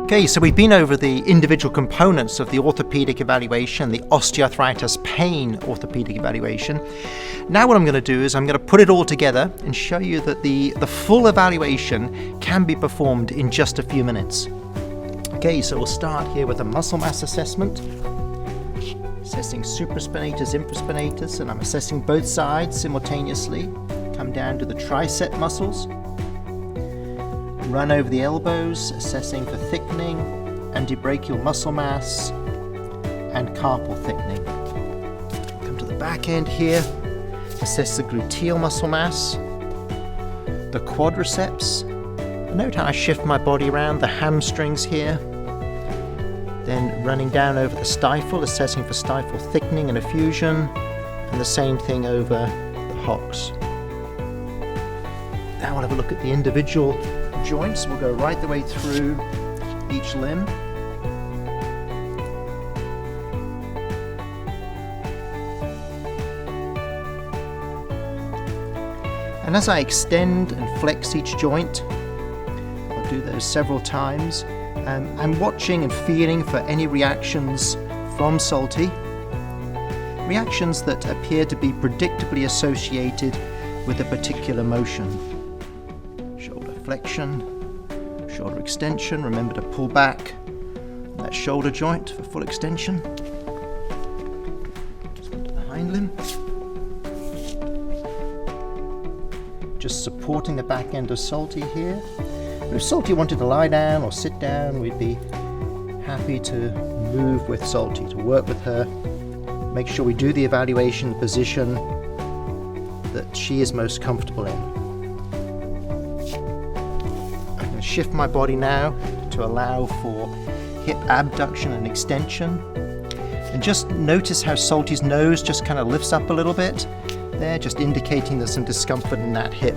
Okay, so we've been over the individual components of the orthopedic evaluation, the osteoarthritis pain orthopedic evaluation. Now what I'm going to do is I'm going to put it all together and show you that the full evaluation can be performed in just a few minutes. Okay, so we'll start here with a muscle mass assessment. Assessing supraspinatus, infraspinatus, and I'm assessing both sides simultaneously. Come down to the tricep muscles. Run over the elbows, assessing for thickening, antebrachial muscle mass, and carpal thickening. Come to the back end here, assess the gluteal muscle mass, the quadriceps. Note how I shift my body around, the hamstrings here. Then running down over the stifle, assessing for stifle thickening and effusion, and the same thing over the hocks. Now we'll have a look at the individual joints. We'll go right the way through each limb. And as I extend and flex each joint, I'll do those several times. I'm watching and feeling for any reactions from Salty, reactions that appear to be predictably associated with a particular motion. Shoulder flexion, shoulder extension. Remember to pull back that shoulder joint for full extension. Just into the hind limb. Just supporting the back end of Salty here. If Salty wanted to lie down or sit down, we'd be happy to move with Salty, to work with her. Make sure we do the evaluation position that she is most comfortable in. I'm going to shift my body now to allow for hip abduction and extension. And just notice how Salty's nose just kind of lifts up a little bit. There, just indicating there's some discomfort in that hip.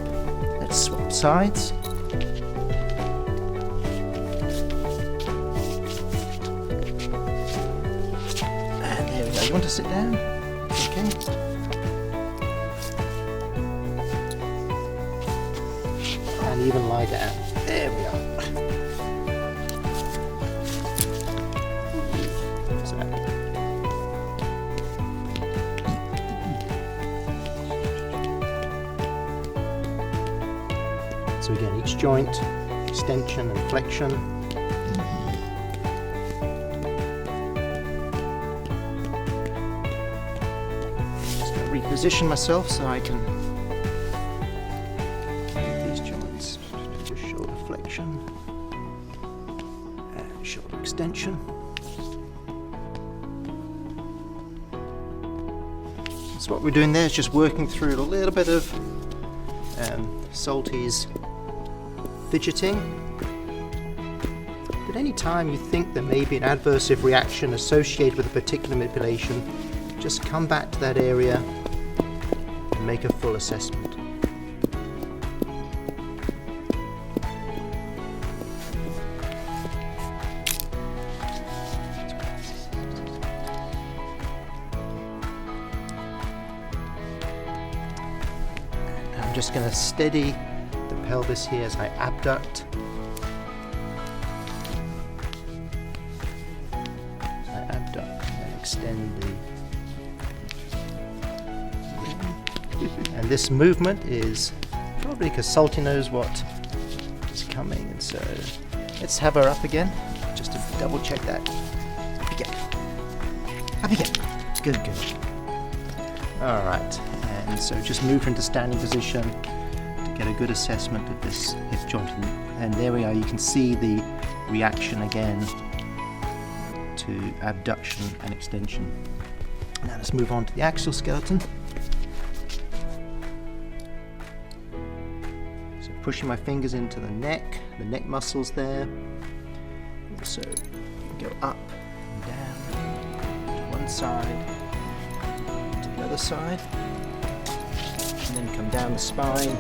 Let's swap sides. And there we go. You want to sit down? Okay. And even lie down. There we are. So again, each joint, extension and flexion. Just going to reposition myself so I can move these joints. Just shoulder flexion and shoulder extension. So what we're doing there is just working through a little bit of Salty's fidgeting. But any time you think there may be an adversive reaction associated with a particular manipulation, just come back to that area and make a full assessment. I'm just going to steady the pelvis here as I abduct. And then extend the and this movement is probably because Salty knows what is coming, and so let's have her up again just to double check that. Up again. Up again. Good. Alright, and so just move into standing position to get a good assessment of this hip joint. And there we are, you can see the reaction again to abduction and extension. Now let's move on to the axial skeleton. So pushing my fingers into the neck muscles there. So go up and down to one side, to the other side, and then come down the spine.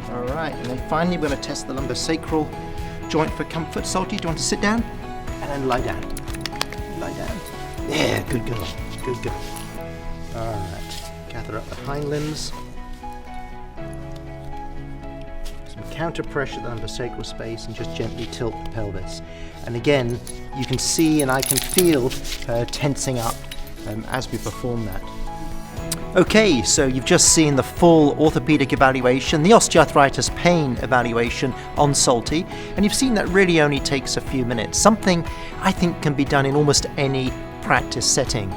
Alright, and then finally we're going to test the lumbosacral joint for comfort. Salty, do you want to sit down? And then lie down. Lie down. Yeah, good girl. Good girl. Alright. Gather up the hind limbs. Some counter pressure at the lumbar-sacral space and just gently tilt the pelvis. And again, you can see and I can feel her tensing up as we perform that. Okay, so you've just seen the full orthopedic evaluation, the osteoarthritis pain evaluation on Salty, and you've seen that really only takes a few minutes, something I think can be done in almost any practice setting.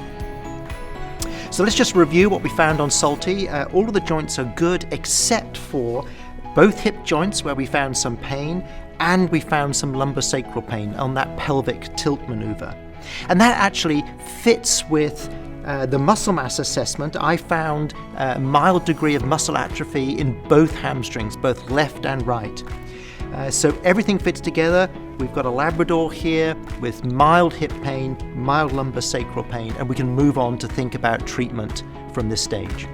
So let's just review what we found on Salty. All of the joints are good except for both hip joints where we found some pain, and we found some lumbar-sacral pain on that pelvic tilt maneuver. And that actually fits with the muscle mass assessment. I found a mild degree of muscle atrophy in both hamstrings, both left and right. So everything fits together. We've got a Labrador here with mild hip pain, mild lumbar-sacral pain, and we can move on to think about treatment from this stage.